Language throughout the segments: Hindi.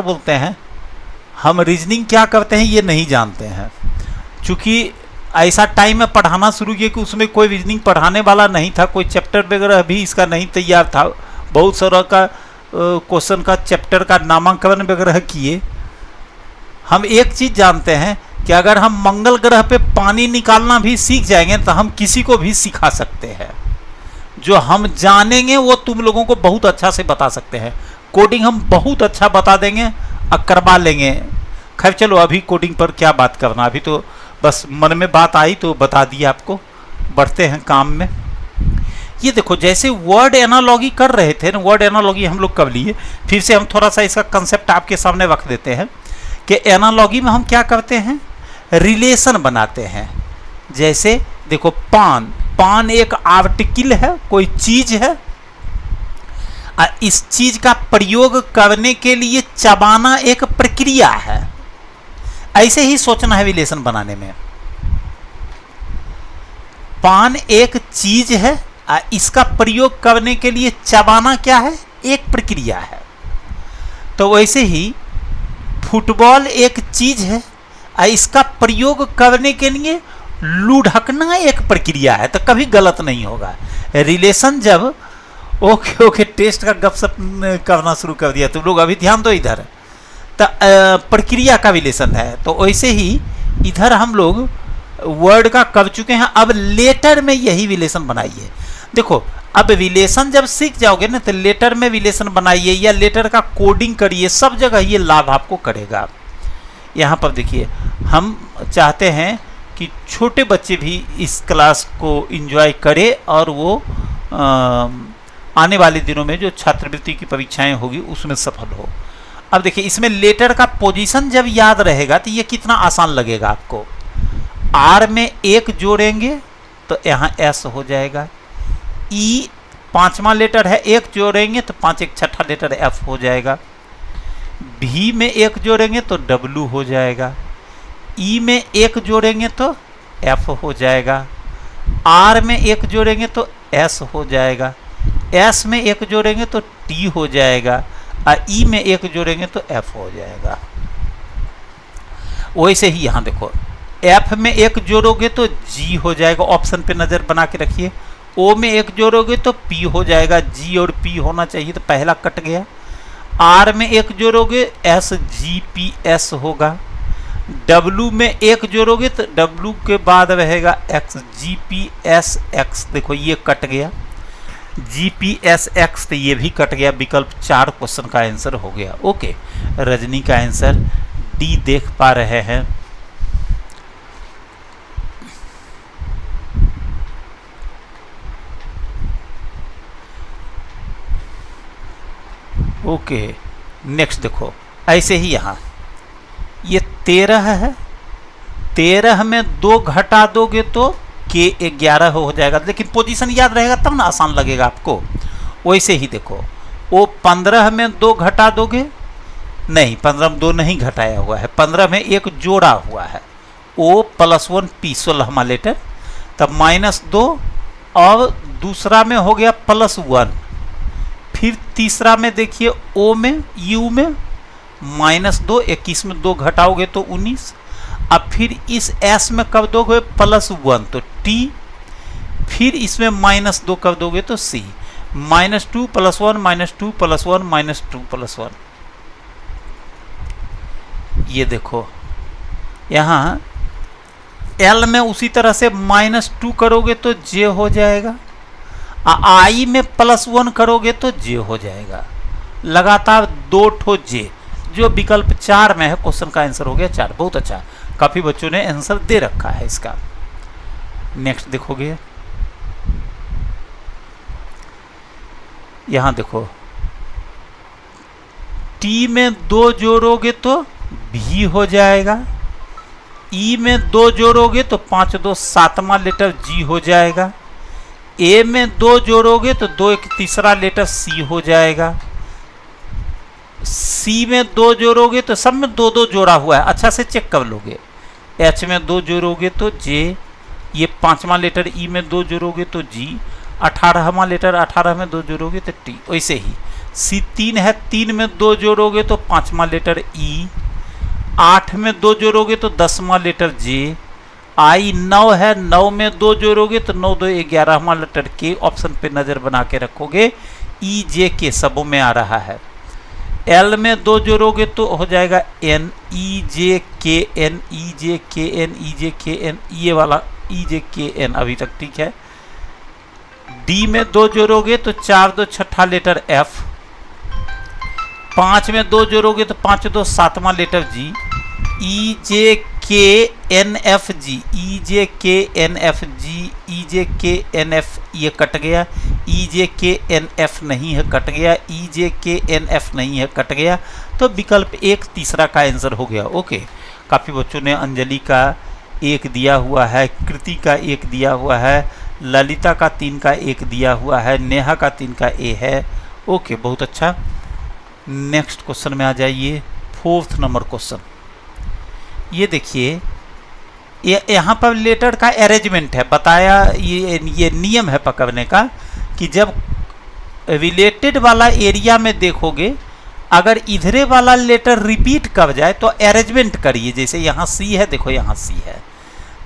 बोलते हैं, हम रीजनिंग क्या करते हैं ये नहीं जानते हैं। चूँकि ऐसा टाइम में पढ़ाना शुरू किया कि उसमें कोई रीजनिंग पढ़ाने वाला नहीं था, कोई चैप्टर वगैरह भी इसका नहीं तैयार था। बहुत सारा का क्वेश्चन का चैप्टर का नामांकन वगैरह किए। हम एक चीज़ जानते हैं कि अगर हम मंगल ग्रह पे पानी निकालना भी सीख जाएंगे तो हम किसी को भी सिखा सकते हैं। जो हम जानेंगे वो तुम लोगों को बहुत अच्छा से बता सकते हैं। कोडिंग हम बहुत अच्छा बता देंगे और करवा लेंगे। खैर चलो, अभी कोडिंग पर क्या बात करना, अभी तो बस मन में बात आई तो बता दी आपको। बढ़ते हैं काम में। ये देखो, जैसे वर्ड एनालॉगी कर रहे थे ना, वर्ड एनालॉगी हम लोग कर लिए। फिर से हम थोड़ा सा इसका कंसेप्ट आपके सामने रख देते हैं कि एनालॉगी में हम क्या करते हैं, रिलेशन बनाते हैं। जैसे देखो, पान एक आर्टिकल है, कोई चीज है, इस चीज का प्रयोग करने के लिए चबाना एक प्रक्रिया है। ऐसे ही सोचना है रिलेशन बनाने में। पान एक चीज है, इसका प्रयोग करने के लिए चबाना क्या है, एक प्रक्रिया है। तो वैसे ही फुटबॉल एक चीज है, इसका प्रयोग करने के लिए लुढ़कना एक प्रक्रिया है। तो कभी गलत नहीं होगा। रिलेशन जब ओके टेस्ट का गपशप करना शुरू कर दिया तुम लोग, अभी ध्यान दो इधर। तो प्रक्रिया का रिलेशन है। तो वैसे ही इधर हम लोग वर्ड का कर चुके हैं। अब लेटर में यही रिलेशन बनाइए। देखो, अब रिलेशन जब सीख जाओगे ना तो लेटर में रिलेशन बनाइए या लेटर का कोडिंग करिए, सब जगह ये लाभ आपको करेगा। यहाँ पर देखिए, हम चाहते हैं कि छोटे बच्चे भी इस क्लास को एंजॉय करें और वो आने वाले दिनों में जो छात्रवृत्ति की परीक्षाएं होगी उसमें सफल हो। अब देखिए, इसमें लेटर का पोजीशन जब याद रहेगा तो ये कितना आसान लगेगा आपको। आर में एक जोड़ेंगे तो यहाँ एस हो जाएगा। ई पांचवा लेटर है, एक जोड़ेंगे तो 5 एक छठा लेटर एफ हो जाएगा। भी में एक जोड़ेंगे तो डब्लू हो जाएगा। ई में एक जोड़ेंगे तो एफ हो जाएगा। आर में एक जोड़ेंगे तो एस हो जाएगा। एस में एक जोड़ेंगे तो टी हो जाएगा और ई में एक जोड़ेंगे तो एफ हो जाएगा। वैसे ही यहाँ देखो, एफ में एक जोड़ोगे तो जी हो जाएगा। ऑप्शन पे नज़र बना के रखिए। ओ में एक जोड़ोगे तो पी हो जाएगा। जी और पी होना चाहिए तो पहला कट गया। आर में एक जोड़ोगे एस जी पी एस होगा। डब्लू में एक जोड़ोगे तो डब्लू के बाद रहेगा x G P S x. देखो ये कट गया। जी पी एस एक्स तो ये भी कट गया। विकल्प 4 क्वेश्चन का आंसर हो गया। ओके, रजनी का आंसर डी देख पा रहे हैं। ओके, नेक्स्ट देखो, ऐसे ही यहाँ ये 13 है। 13 में 2 घटा दोगे तो के 11 हो जाएगा। लेकिन पोजीशन याद रहेगा तब ना आसान लगेगा आपको। वैसे ही देखो, वो 15 में 2 घटा दोगे, नहीं 15 में 2 नहीं घटाया हुआ है, 15 में 1 जोड़ा हुआ है। ओ +1 पी 16वां लेटर, तब -2 और दूसरा में हो गया +1। फिर तीसरा में देखिए, ओ में यू में -2, 21 में 2 घटाओगे तो 19। अब फिर इस एस में कर दोगे +1 तो टी, फिर इसमें -2 कर दोगे तो सी। -2 + 1 -2 + 1 -2 + 1। ये देखो, यहाँ एल में उसी तरह से -2 करोगे तो जे हो जाएगा। आई में +1 करोगे तो जे हो जाएगा। लगातार 2 ठो जे, जो विकल्प 4 में है। क्वेश्चन का आंसर हो गया 4। बहुत अच्छा, काफी बच्चों ने आंसर दे रखा है इसका। नेक्स्ट देखोगे, यहां देखो, टी में 2 जोड़ोगे तो भी हो जाएगा। ई में 2 जोड़ोगे तो 5 2 7वां लेटर जी हो जाएगा। ए में 2 जोड़ोगे तो 2 एक तीसरा लेटर सी हो जाएगा। सी में 2 जोड़ोगे तो सब में 2 2 जोड़ा हुआ है, अच्छा से चेक कर लोगे। एच में 2 जोड़ोगे तो जे, ये 5वां लेटर ई में 2 जोड़ोगे तो जी, 18वां लेटर 18 में 2 जोड़ोगे तो टी। वैसे ही सी 3 है, 3 में 2 जोड़ोगे तो 5वां लेटर ई, 8 में 2 जोड़ोगे तो 10वां लेटर जे, आई 9 है, 9 में 2 जोड़ोगे तो 9 2 11वां लेटर के। ऑप्शन पे नज़र बना के रखोगे, ई जे के सबों में आ रहा है। एल में 2 जोड़ोगे तो हो जाएगा एन, ई जे के एन, ई जे के एन, ई जे के एन, ये वाला ई जे के एन अभी तक ठीक है। डी में 2 जोड़ोगे तो 4 2 छठा लेटर एफ, 5 में 2 जोड़ोगे तो 5 2 7वां लेटर जी, ई जे के एन एफ जी, ई जे के एन एफ जी, ई जे के एन एफ ये कट गया, ई जे के एन एफ नहीं है कट गया, ई जे के एन एफ नहीं है कट गया। तो विकल्प 1 तीसरा का आंसर हो गया। ओके, काफ़ी बच्चों ने अंजलि का 1 दिया हुआ है, कृति का 1 दिया हुआ है, ललिता का 3 का 1 दिया हुआ है, नेहा का 3 का ए है। ओके, बहुत अच्छा। नेक्स्ट क्वेश्चन में आ जाइए, 4th नंबर क्वेश्चन। ये देखिए, यहाँ पर लेटर का अरेंजमेंट है बताया, ये नियम है पकड़ने का कि जब रिलेटेड वाला एरिया में देखोगे अगर इधरे वाला लेटर रिपीट कर जाए तो अरेंजमेंट करिए। जैसे यहाँ सी है, देखो यहाँ सी है,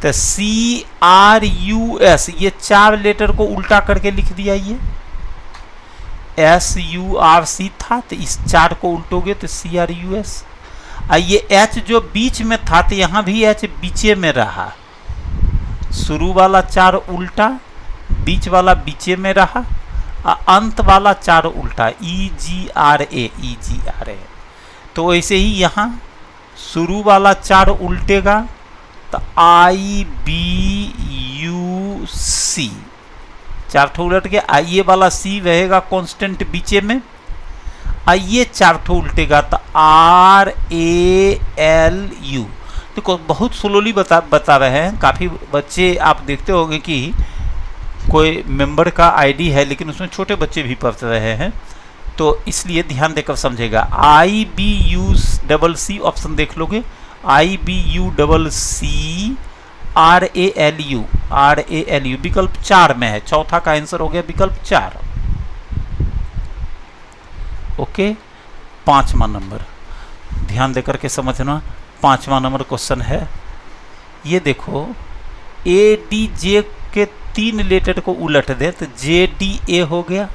तो सी आर यू एस, ये 4 लेटर को उल्टा करके लिख दिया। ये एस यू आर सी था, तो इस 4 को उल्टोगे तो सी आर यू एस। ये एच जो बीच में था तो यहाँ भी एच बीचे में रहा, शुरू वाला 4 उल्टा, बीच वाला बीचे में रहा, अंत वाला 4 उल्टा, ई जी R A, E ji R A. तो वैसे ही यहाँ शुरू वाला 4 उल्टेगा तो आई बी यू सी, 4 ठो उलट गया। आई ए वाला सी रहेगा कांस्टेंट बीचे में, आइए 4 ठो उल्टेगा तो आर ए एल यू। देखो बहुत स्लोली बता रहे हैं, काफ़ी बच्चे आप देखते होंगे कि कोई मेंबर का आईडी है लेकिन उसमें छोटे बच्चे भी पढ़ रहे हैं, तो इसलिए ध्यान देकर समझेगा। I B U double C option देख लोगे, I B U double C R A L U, R A L U विकल्प 4 में है। चौथा का आंसर हो गया विकल्प 4। ओके, 5वां नंबर ध्यान देकर के समझना। 5वां नंबर क्वेश्चन है, ये देखो ए डी जे के 3 लेटर को उलट दें तो जे डी ए हो गया,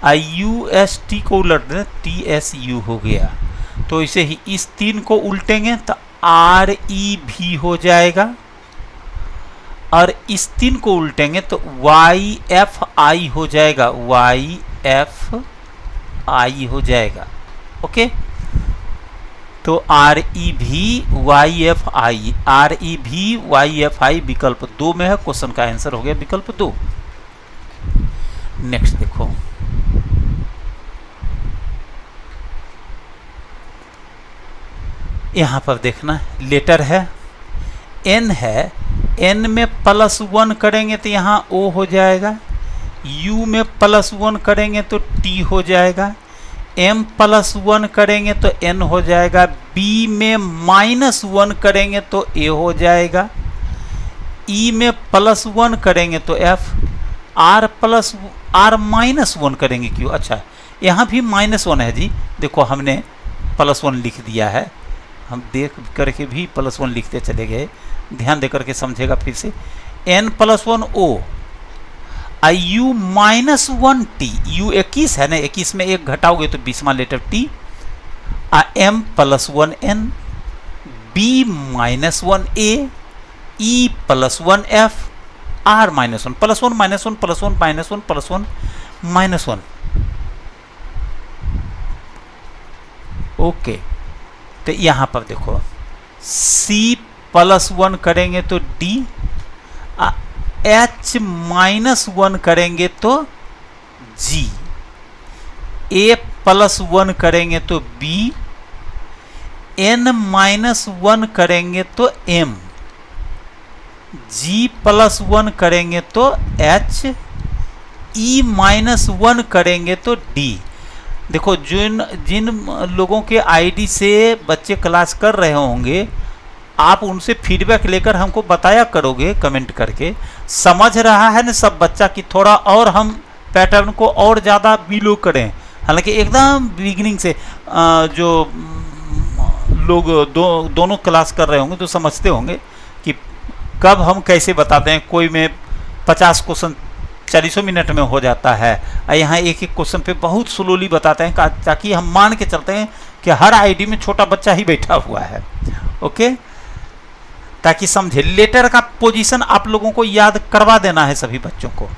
आई यू एस टी को उलट दें टी एस यू हो गया। तो इसे ही इस 3 को उल्टेंगे तो आर ई भी हो जाएगा, और इस 3 को उल्टेंगे तो वाई एफ आई हो जाएगा, वाई एफ आई हो जाएगा। ओके, तो आर ई भी Y F I, R E भी वाई एफ आई विकल्प 2 में है। क्वेश्चन का आंसर हो गया विकल्प 2। नेक्स्ट देखो, यहां पर देखना लेटर है एन है, एन में +1 करेंगे तो यहाँ ओ हो जाएगा, U में +1 करेंगे तो T हो जाएगा, M +1 करेंगे तो N हो जाएगा, B में -1 करेंगे तो A हो जाएगा, E में +1 करेंगे तो F, R -1 करेंगे क्यों? अच्छा, यहाँ भी -1 है जी, देखो हमने +1 लिख दिया है, हम देख करके भी +1 लिखते चले गए, ध्यान दे करके समझेगा फिर से। N +1 O, you -1 T, you 21 है ना, 21 में 1 घटाओगे तो 20वां letter T, M +1 N, B -1 A, E +1 F, R -1 +1 -1 +1 -1 +1 -1। Okay, तो यहाँ पर देखो C +1 करेंगे तो D, H -1 करेंगे तो G, A +1 करेंगे तो B, N -1 करेंगे तो M, G +1 करेंगे तो H, E -1 करेंगे तो D। देखो जिन लोगों के आईडी से बच्चे क्लास कर रहे होंगे, आप उनसे फीडबैक लेकर हमको बताया करोगे कमेंट करके, समझ रहा है ना सब बच्चा कि थोड़ा और हम पैटर्न को और ज़्यादा बिलो करें, हालांकि एकदम बिगिनिंग से जो लोग दोनों क्लास कर रहे होंगे तो समझते होंगे कि कब हम कैसे बताते हैं। कोई में 50 क्वेश्चन 40 मिनट में हो जाता है, और यहाँ एक एक क्वेश्चन पे बहुत स्लोली बताते हैं ताकि हम मान के चलते हैं कि हर आईडी में छोटा बच्चा ही बैठा हुआ है। ओके, ताकि समझे। लेटर का पोजीशन आप लोगों को याद करवा देना है सभी बच्चों को।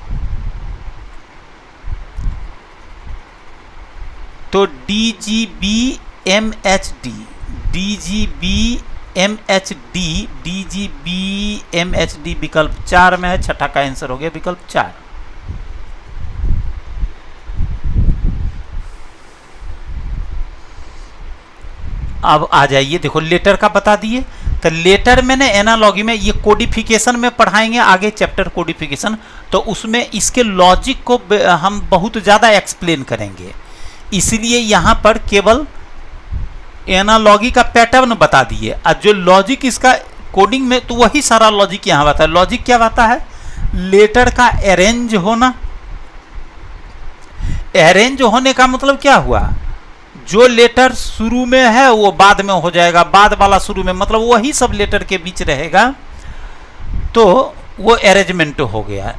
तो DGBMHD, DGBMHD विकल्प 4 में है। छठा का आंसर हो गया विकल्प 4। अब आ जाइए, देखो लेटर का बता दिए। तो लेटर में ना एनालॉजी में ये कोडिफिकेशन में पढ़ाएंगे आगे चैप्टर कोडिफिकेशन, तो उसमें इसके लॉजिक को हम बहुत ज़्यादा एक्सप्लेन करेंगे। इसलिए यहाँ पर केवल एनालॉजी का पैटर्न बता दिए, और जो लॉजिक इसका कोडिंग में, तो वही सारा लॉजिक यहाँ आता है। लॉजिक क्या आता है? लेटर का अरेंज होना। अरेंज होने का मतलब क्या हुआ? जो लेटर शुरू में है वो बाद में हो जाएगा, बाद वाला शुरू में, मतलब वही सब लेटर के बीच रहेगा, तो वो अरेंजमेंट हो गया।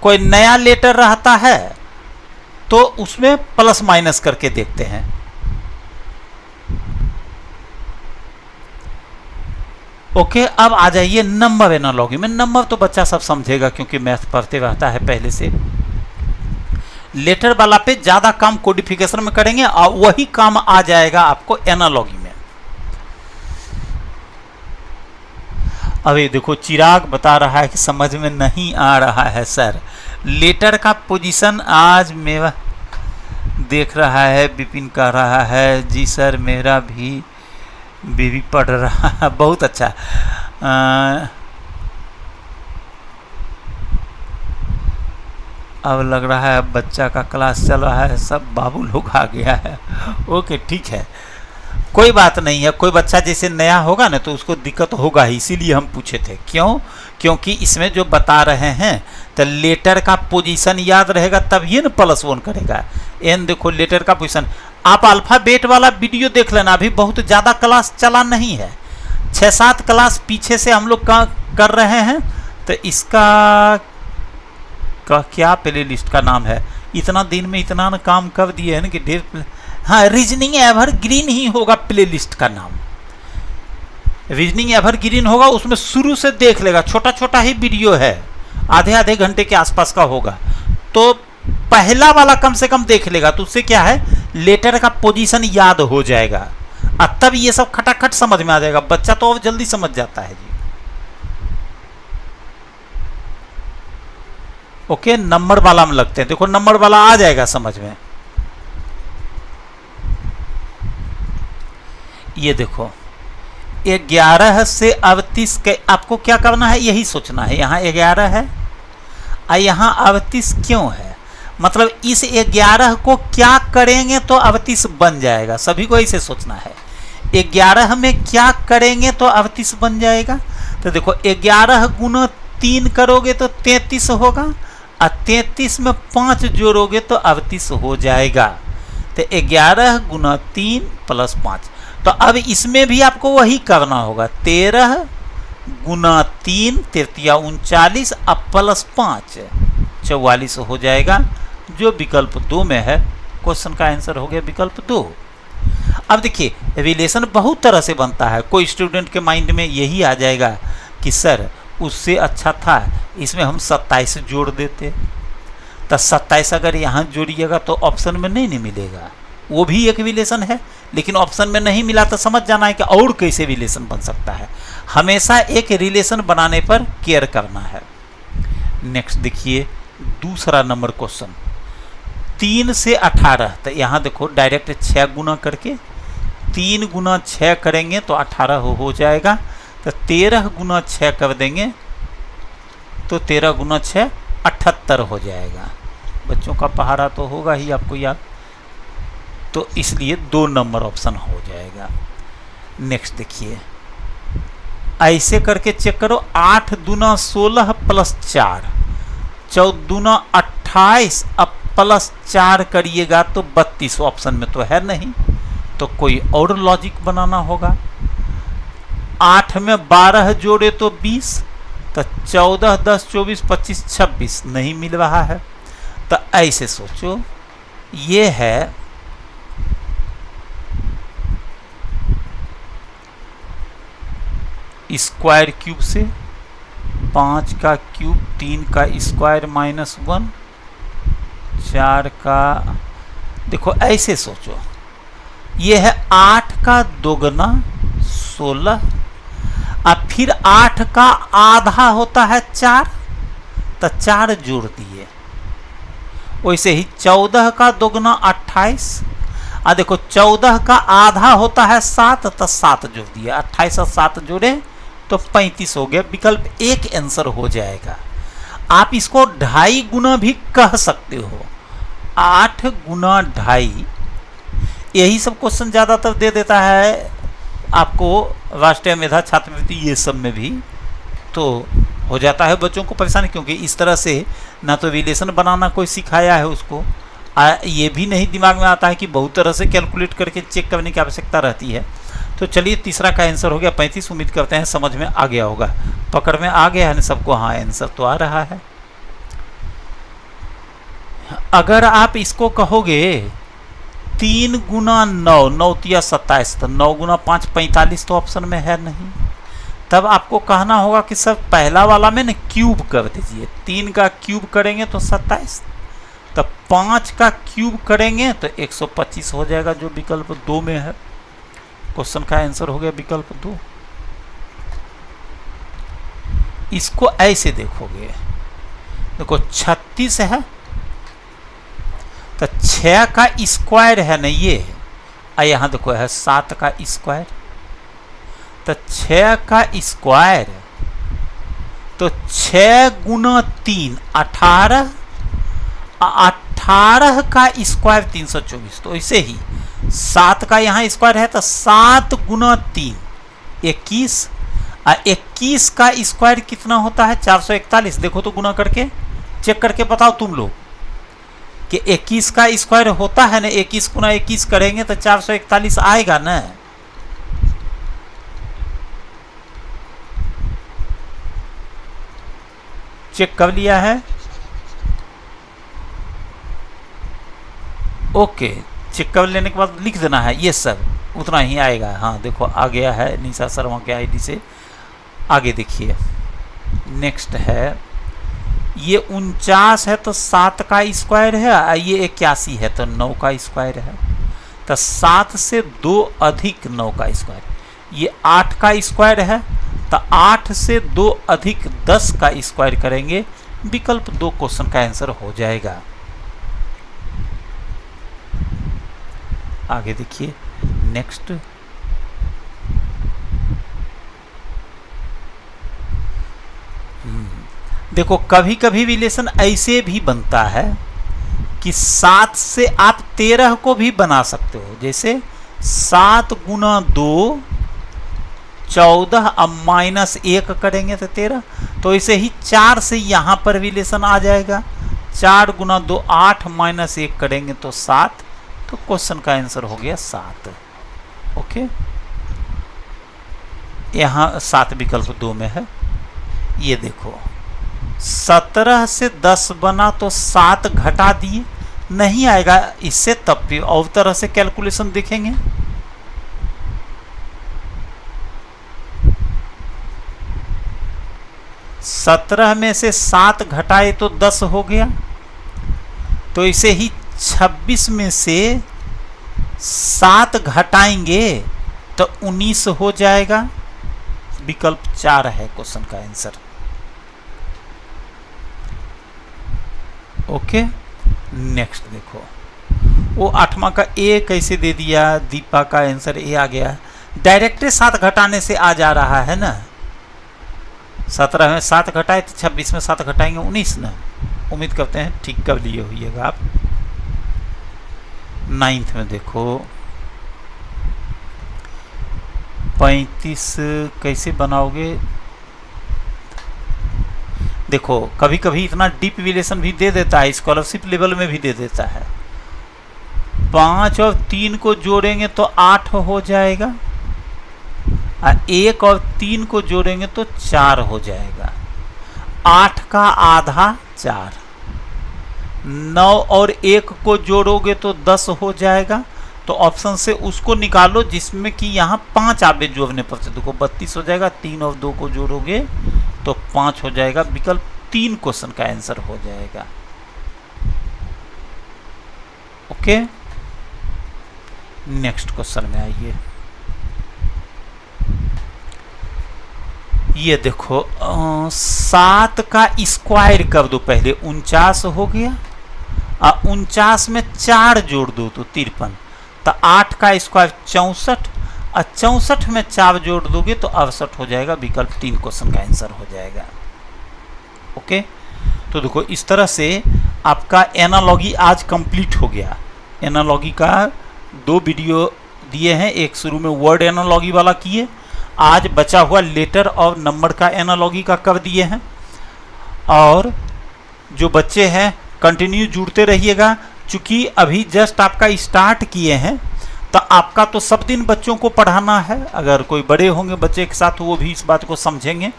कोई नया लेटर रहता है तो उसमें प्लस माइनस करके देखते हैं। ओके, अब आ जाइए नंबर एनालॉजी में। नंबर तो बच्चा सब समझेगा क्योंकि मैथ पढ़ते रहता है पहले से। लेटर वाला पे ज्यादा काम कोडिफिकेशन में करेंगे और वही काम आ जाएगा आपको एनालॉजी में। अभी देखो चिराग बता रहा है कि समझ में नहीं आ रहा है सर। लेटर का पोजीशन आज मेरा देख रहा है, विपिन कह रहा है जी सर मेरा भी बेबी पढ़ रहा है। बहुत अच्छा। अब लग रहा है बच्चा का क्लास चल रहा है, सब बाबू लोग आ गया है। ओके ठीक है, कोई बात नहीं है। कोई बच्चा जैसे नया होगा ना तो उसको दिक्कत होगा ही, इसीलिए हम पूछे थे। क्यों? क्योंकि इसमें जो बता रहे हैं तो लेटर का पोजीशन याद रहेगा तभी न +1 करेगा। एन देखो लेटर का पोजीशन। आप अल्फाबेट वाला वीडियो देख लेना, अभी बहुत ज़्यादा क्लास चला नहीं है, 6-7 क्लास पीछे से हम लोग कर रहे हैं। तो इसका क्या प्ले लिस्ट का नाम है? इतना दिन में इतना न काम कर दिए है ना कि ढेर। हाँ, रीजनिंग एवरग्रीन ही होगा प्ले लिस्ट का नाम। रीजनिंग एवरग्रीन होगा, उसमें शुरू से देख लेगा। छोटा छोटा ही वीडियो है, आधे घंटे के आसपास का होगा, तो पहला वाला कम से कम देख लेगा। तो उससे क्या है, लेटर का पोजीशन याद हो जाएगा, और तब ये सब खटाखट समझ में आ जाएगा। बच्चा तो और जल्दी समझ जाता है जी। ओके, नंबर वाला में लगते हैं। देखो नंबर वाला आ जाएगा समझ में। ये देखो 11 से 38 के आपको क्या करना है, यही सोचना है। यहाँ 11 है और यहाँ 38 क्यों है, मतलब इस 11 को क्या करेंगे तो 38 बन जाएगा। सभी को ऐसे सोचना है। 11 में क्या करेंगे तो 38 बन जाएगा। तो देखो 11 गुना 3 करोगे तो 33 होगा, और 33 में 5 जोड़ोगे तो 38 हो जाएगा। तो 11 गुना 3 प्लस 5। तो अब इसमें भी आपको वही करना होगा। 13 गुना 3 तृतीया 39, अब प्लस 5 44 हो जाएगा, जो विकल्प 2 में है। क्वेश्चन का आंसर हो गया विकल्प 2। अब देखिए रिलेशन बहुत तरह से बनता है। कोई स्टूडेंट के माइंड में यही आ जाएगा कि सर उससे अच्छा था इसमें हम 27 जोड़ देते, तो 27 अगर यहाँ जोड़िएगा तो ऑप्शन में नहीं मिलेगा। वो भी एक रिलेशन है, लेकिन ऑप्शन में नहीं मिला तो समझ जाना है कि और कैसे रिलेशन बन सकता है। हमेशा एक रिलेशन बनाने पर केयर करना है। नेक्स्ट देखिए दूसरा नंबर क्वेश्चन, 3 से 18। तो यहाँ देखो डायरेक्ट 6 गुना करके 3 गुना 6 करेंगे तो 18 हो जाएगा। तो 13 गुना 6 कर देंगे तो 13 गुना 6 78 हो जाएगा। बच्चों का पहाड़ा तो होगा ही आपको याद, तो इसलिए 2 नंबर ऑप्शन हो जाएगा। नेक्स्ट देखिए ऐसे करके चेक करो। 8 दूना 16 प्लस 4, 14 दूना 28, अब प्लस 4 करिएगा तो 32, ऑप्शन में तो है नहीं, तो कोई और लॉजिक बनाना होगा। 8 में 12 जोड़े तो 20, तो 14, 10, 24, 25, 26 नहीं मिल रहा है। तो ऐसे सोचो, ये है स्क्वायर क्यूब से 5 का क्यूब, 3 का स्क्वायर -1, 4 का, देखो ऐसे सोचो, ये है 8 का दोगुना 16, अब फिर 8 का आधा होता है 4, तो 4 जोड़ दिए। वैसे ही 14 का दोगुना 28, और देखो 14 का आधा होता है 7, तो 7 जोड़ दिए, 28 और 7 जोड़े तो 35 हो गया। विकल्प 1 आंसर हो जाएगा। आप इसको 2.5 गुना भी कह सकते हो, 8 गुना 2.5, यही सब क्वेश्चन ज़्यादातर दे देता है आपको राष्ट्रीय मेधा, छात्रवृत्ति, ये सब में भी तो हो जाता है बच्चों को परेशानी, क्योंकि इस तरह से ना तो रिलेशन बनाना कोई सिखाया है उसको, ये भी नहीं दिमाग में आता है कि बहुत तरह से कैलकुलेट करके चेक करने की आवश्यकता रहती है। तो चलिए तीसरा का आंसर हो गया 35। उम्मीद करते हैं समझ में आ गया होगा, पकड़ में आ गया है ना सबको? हाँ, आंसर तो आ रहा है। अगर आप इसको कहोगे 3 गुना 9, 9 तिया 27, तो 9 गुना 5 45, तो ऑप्शन में है नहीं। तब आपको कहना होगा कि सर पहला वाला में ना क्यूब कर दीजिए, 3 का क्यूब करेंगे तो 27, तब 5 का क्यूब करेंगे तो 125 हो जाएगा, जो विकल्प 2 में है। क्वेश्चन का आंसर हो गया विकल्प 2। इसको ऐसे देखोगे, देखो 36 है, तो 6 का स्क्वायर है ना ये, यहाँ देखो है 7 का स्क्वायर, तो 6 का स्क्वायर तो 6 गुना 3 18, 18 का स्क्वायर 324, तो ऐसे ही 7 का यहाँ स्क्वायर है तो 7 गुना 3 21, 21 का स्क्वायर कितना होता है 441। देखो तो गुना करके चेक करके बताओ तुम लोग कि 21 का स्क्वायर होता है ना, 21 गुना 21 करेंगे तो 441 आएगा ना। चेक कर लिया है? ओके, चेक कर लेने के बाद लिख देना है, ये सब उतना ही आएगा। हाँ देखो आ गया है निशा शर्मा के आईडी से। आगे देखिए, नेक्स्ट है, ये 49 है तो 7 का स्क्वायर है, ये 81 है तो 9 का स्क्वायर है, तो 7 से 2 अधिक 9 का स्क्वायर, ये 8 का स्क्वायर है, तो 8 से 2 अधिक 10 का स्क्वायर करेंगे, विकल्प 2 क्वेश्चन का आंसर हो जाएगा। आगे देखिए नेक्स्ट, देखो कभी कभी रिलेशन ऐसे भी बनता है कि 7 से आप 13 को भी बना सकते हो, जैसे 7 गुना 2 14, अब -1 करेंगे तो 13, तो ऐसे ही 4 से यहाँ पर रिलेशन आ जाएगा, 4 गुना 2 8, -1 करेंगे तो 7, तो क्वेश्चन का आंसर हो गया 7। ओके, यहाँ 7 विकल्प 2 में है। ये देखो 17 से 10 बना तो 7 घटा दिए, नहीं आएगा इससे, तब भी और तरह से कैलकुलेशन देखेंगे। सत्रह में से 7 घटाए तो 10 हो गया, तो इसे ही 26 में से 7 घटाएंगे तो 19 हो जाएगा, विकल्प 4 है क्वेश्चन का आंसर। ओके, नेक्स्ट देखो, वो 8वां का ए कैसे दे दिया, दीपा का आंसर ए आ गया, डायरेक्ट 7 घटाने से आ जा रहा है ना। 17 में 7 घटाए तो 26 में 7 घटाएंगे 19 ना। उम्मीद करते हैं ठीक कर लिए होइएगा आप। 9th में देखो 35 कैसे बनाओगे, देखो कभी कभी इतना डीप रिलेशन भी दे देता है, स्कॉलरशिप लेवल में भी दे देता है। 5 और 3 को जोड़ेंगे तो 8 हो जाएगा, और 1 और 3 को जोड़ेंगे तो 4 हो जाएगा। 8 का आधा 4। 9 और 1 को जोड़ोगे तो 10 हो जाएगा। तो ऑप्शन से उसको निकालो जिसमें कि यहाँ 5 आवे जोड़ने पर से देखो 32 हो जाएगा। 3 और 2 को जोड़ोगे तो 5 हो जाएगा। विकल्प 3 क्वेश्चन का आंसर हो जाएगा। ओके, नेक्स्ट क्वेश्चन में आइए। ये देखो 7 का स्क्वायर कर दो पहले, 49 हो गया। 49 में 4 जोड़ दो तो 53। तो 8 का स्क्वायर 64, और 64 में 4 जोड़ दोगे तो 68 हो जाएगा। विकल्प 3 क्वेश्चन का आंसर हो जाएगा। ओके, तो देखो इस तरह से आपका एनालॉगी आज कंप्लीट हो गया। एनालॉगी का 2 वीडियो दिए हैं, एक शुरू में वर्ड एनालॉगी वाला किए, आज बचा हुआ लेटर और नंबर का एनालॉगी का कर दिए हैं। और जो बच्चे हैं कंटिन्यू जुड़ते रहिएगा, चूंकि अभी जस्ट आपका स्टार्ट किए हैं तो आपका तो सब दिन बच्चों को पढ़ाना है। अगर कोई बड़े होंगे बच्चे के साथ वो भी इस बात को समझेंगे।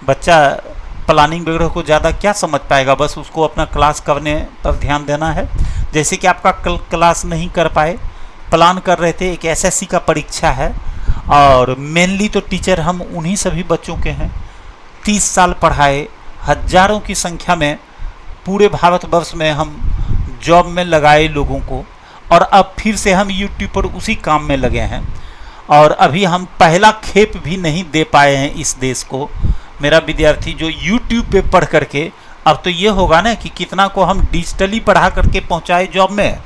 बच्चा प्लानिंग वगैरह को ज़्यादा क्या समझ पाएगा, बस उसको अपना क्लास करने पर ध्यान देना है। जैसे कि आपका क्लास नहीं कर पाए, प्लान कर रहे थे, एक एसएससी का परीक्षा है और मेनली तो टीचर हम उन्हीं सभी बच्चों के हैं। 30 साल पढ़ाए, हजारों की संख्या में पूरे भारतवर्ष में हम जॉब में लगाए लोगों को, और अब फिर से हम यूट्यूब पर उसी काम में लगे हैं। और अभी हम पहला खेप भी नहीं दे पाए हैं इस देश को। मेरा विद्यार्थी जो यूट्यूब पे पढ़ करके, अब तो ये होगा ना कि कितना को हम डिजिटली पढ़ा करके पहुंचाए जॉब में,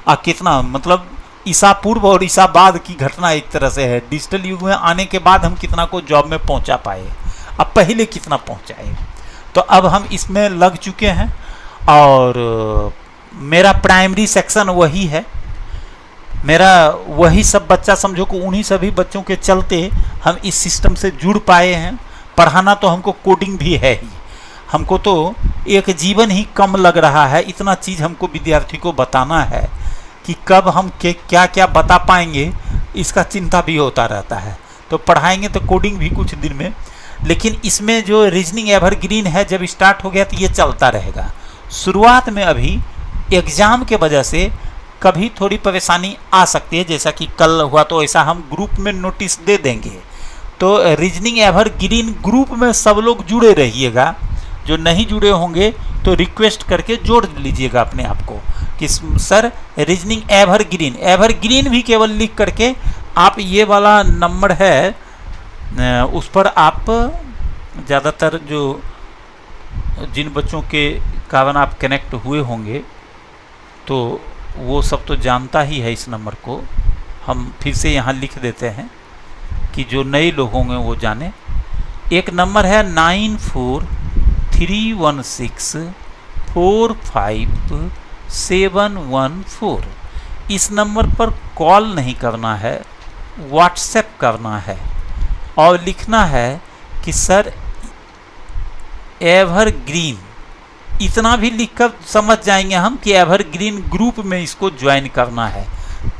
और कितना मतलब ईसा पूर्व और ईसा बाद की घटना एक तरह से है। डिजिटल युग में आने के बाद हम कितना को जॉब में पहुंचा पाए, अब पहले कितना पहुंचाए। तो अब हम इसमें लग चुके हैं, और मेरा प्राइमरी सेक्शन वही है। मेरा वही सब बच्चा समझो को उन्हीं सभी बच्चों के चलते हम इस सिस्टम से जुड़ पाए हैं। पढ़ाना तो हमको कोडिंग भी है ही, हमको तो एक जीवन ही कम लग रहा है। इतना चीज़ हमको विद्यार्थी को बताना है कि कब हम क्या क्या बता पाएंगे, इसका चिंता भी होता रहता है। तो पढ़ाएंगे तो कोडिंग भी कुछ दिन में, लेकिन इसमें जो रीजनिंग एवरग्रीन है जब स्टार्ट हो गया तो ये चलता रहेगा। शुरुआत में अभी एग्ज़ाम के वजह से कभी थोड़ी परेशानी आ सकती है, जैसा कि कल हुआ, तो ऐसा हम ग्रुप में नोटिस दे देंगे। तो रीजनिंग एवरग्रीन ग्रुप में सब लोग जुड़े रहिएगा। जो नहीं जुड़े होंगे तो रिक्वेस्ट करके जोड़ लीजिएगा अपने आप को कि सर रीजनिंग एवरग्रीन, एवरग्रीन भी केवल लिख करके आप, ये वाला नंबर है उस पर आप ज़्यादातर जो जिन बच्चों के कारण आप कनेक्ट हुए होंगे तो वो सब तो जानता ही है इस नंबर को। हम फिर से यहाँ लिख देते हैं कि जो नए लोग होंगे वो जाने। एक नंबर है 9431645714। इस नंबर पर कॉल नहीं करना है, व्हाट्सएप करना है और लिखना है कि सर एवरग्रीन। इतना भी लिखकर समझ जाएंगे हम कि एवरग्रीन ग्रुप में इसको ज्वाइन करना है।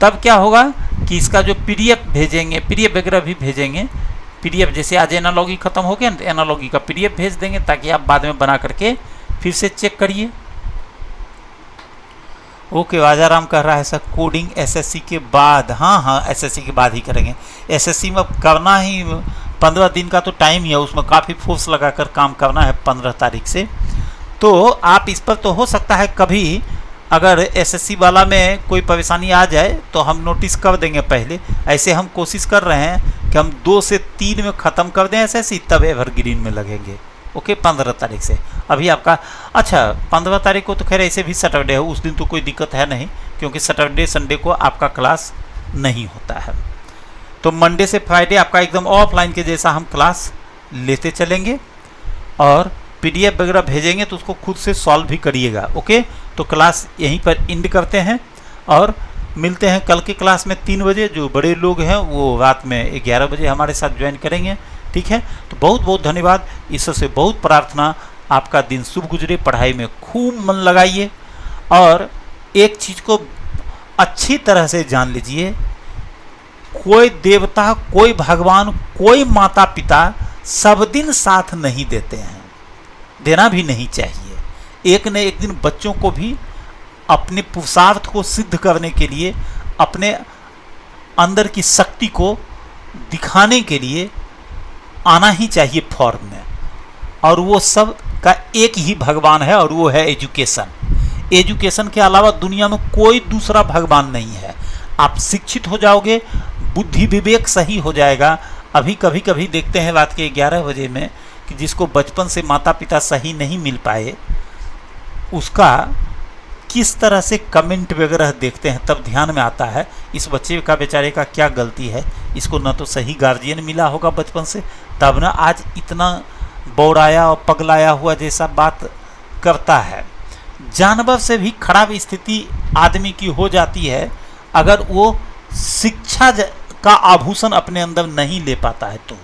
तब क्या होगा कि इसका जो पीडीएफ भेजेंगे, पीडीएफ वगैरह भी भेजेंगे। पीडीएफ जैसे आज एनालॉगी खत्म हो गया तो एनालॉगी का पीडीएफ भेज देंगे ताकि आप बाद में बना करके फिर से चेक करिए। ओके, राजाराम कह रहा है सर कोडिंग एसएससी के बाद। हाँ, एसएससी के बाद ही करेंगे। एसएससी में करना ही 15 दिन का तो टाइम ही है, उसमें काफ़ी फोर्स लगाकर काम करना है 15 तारीख से। तो आप इस पर तो हो सकता है कभी अगर एसएससी वाला में कोई परेशानी आ जाए तो हम नोटिस कर देंगे पहले। ऐसे हम कोशिश कर रहे हैं कि हम 2 से 3 में ख़त्म कर दें एसएससी, तब एवरग्रीन में लगेंगे। ओके, 15 तारीख से। अभी आपका 15 तारीख को तो खैर ऐसे भी सैटरडे है, उस दिन तो कोई दिक्कत है नहीं, क्योंकि सैटरडे संडे को आपका क्लास नहीं होता है। तो मंडे से फ्राइडे आपका एकदम ऑफलाइन के जैसा हम क्लास लेते चलेंगे, और पीडीएफ वगैरह भेजेंगे तो उसको खुद से सॉल्व भी करिएगा। ओके, तो क्लास यहीं पर एंड करते हैं और मिलते हैं कल की क्लास में 3 बजे। जो बड़े लोग हैं वो रात में 11 बजे हमारे साथ ज्वाइन करेंगे। ठीक है, तो बहुत बहुत धन्यवाद। ईश्वर से बहुत प्रार्थना आपका दिन शुभ गुजरे, पढ़ाई में खूब मन लगाइए और एक चीज़ को अच्छी तरह से जान लीजिए, कोई देवता, कोई भगवान, कोई माता पिता सब दिन साथ नहीं देते हैं, देना भी नहीं चाहिए। एक न एक दिन बच्चों को भी अपने पुरुषार्थ को सिद्ध करने के लिए, अपने अंदर की शक्ति को दिखाने के लिए आना ही चाहिए फॉर्म में, और वो सब का एक ही भगवान है और वो है एजुकेशन। एजुकेशन के अलावा दुनिया में कोई दूसरा भगवान नहीं है। आप शिक्षित हो जाओगे, बुद्धि विवेक सही हो जाएगा। अभी कभी कभी देखते हैं रात के 11 बजे में कि जिसको बचपन से माता पिता सही नहीं मिल पाए, उसका किस तरह से कमेंट वगैरह देखते हैं, तब ध्यान में आता है इस बच्चे का बेचारे का क्या गलती है। इसको न तो सही गार्जियन मिला होगा बचपन से, तब ना आज इतना बौराया और पगलाया हुआ जैसा बात करता है। जानवर से भी खराब स्थिति आदमी की हो जाती है अगर वो शिक्षा का आभूषण अपने अंदर नहीं ले पाता है। तो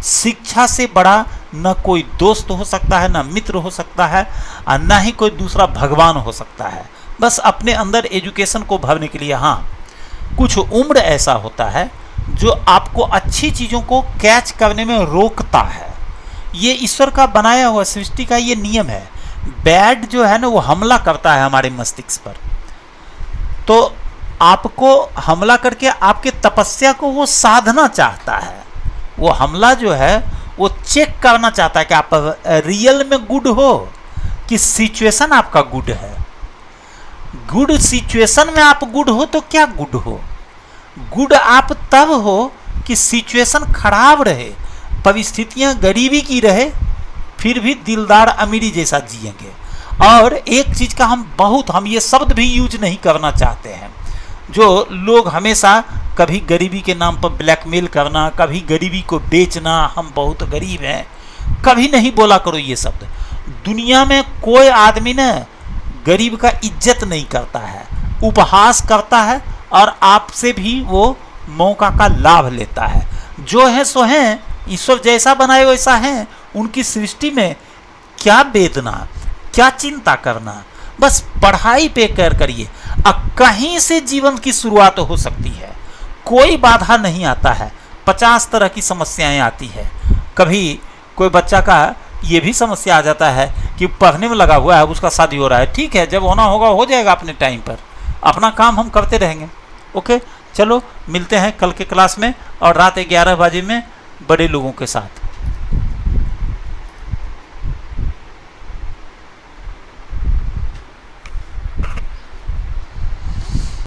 शिक्षा से बड़ा न कोई दोस्त हो सकता है, न मित्र हो सकता है, और न ही कोई दूसरा भगवान हो सकता है। बस अपने अंदर एजुकेशन को भरने के लिए हाँ, कुछ उम्र ऐसा होता है जो आपको अच्छी चीज़ों को कैच करने में रोकता है। ये ईश्वर का बनाया हुआ, सृष्टि का ये नियम है। बैड जो है ना, वो हमला करता है हमारे मस्तिष्क पर, तो आपको हमला करके आपके तपस्या को वो साधना चाहता है। वो हमला जो है वो चेक करना चाहता है कि आप रियल में गुड हो कि सिचुएशन आपका गुड है। गुड सिचुएशन में आप गुड हो तो क्या गुड हो? गुड आप तब हो कि सिचुएशन खराब रहे, परिस्थितियां गरीबी की रहे, फिर भी दिलदार अमीरी जैसा जिएंगे। और एक चीज़ का हम ये शब्द भी यूज नहीं करना चाहते हैं, जो लोग हमेशा कभी गरीबी के नाम पर ब्लैकमेल करना, कभी गरीबी को बेचना, हम बहुत गरीब हैं, कभी नहीं बोला करो ये शब्द। दुनिया में कोई आदमी ना गरीब का इज्जत नहीं करता है, उपहास करता है और आपसे भी वो मौका का लाभ लेता है। जो है सो हैं, ईश्वर जैसा बनाए वैसा है। उनकी सृष्टि में क्या वेदना, क्या चिंता करना, बस पढ़ाई पे करिए। अब कहीं से जीवन की शुरुआत हो सकती है, कोई बाधा नहीं आता है। 50 तरह की समस्याएं आती है। कभी कोई बच्चा का ये भी समस्या आ जाता है कि पढ़ने में लगा हुआ है, उसका शादी हो रहा है। ठीक है, जब होना होगा हो जाएगा अपने टाइम पर, अपना काम हम करते रहेंगे। ओके, चलो मिलते हैं कल के क्लास में और रात 11 बजे में बड़े लोगों के साथ।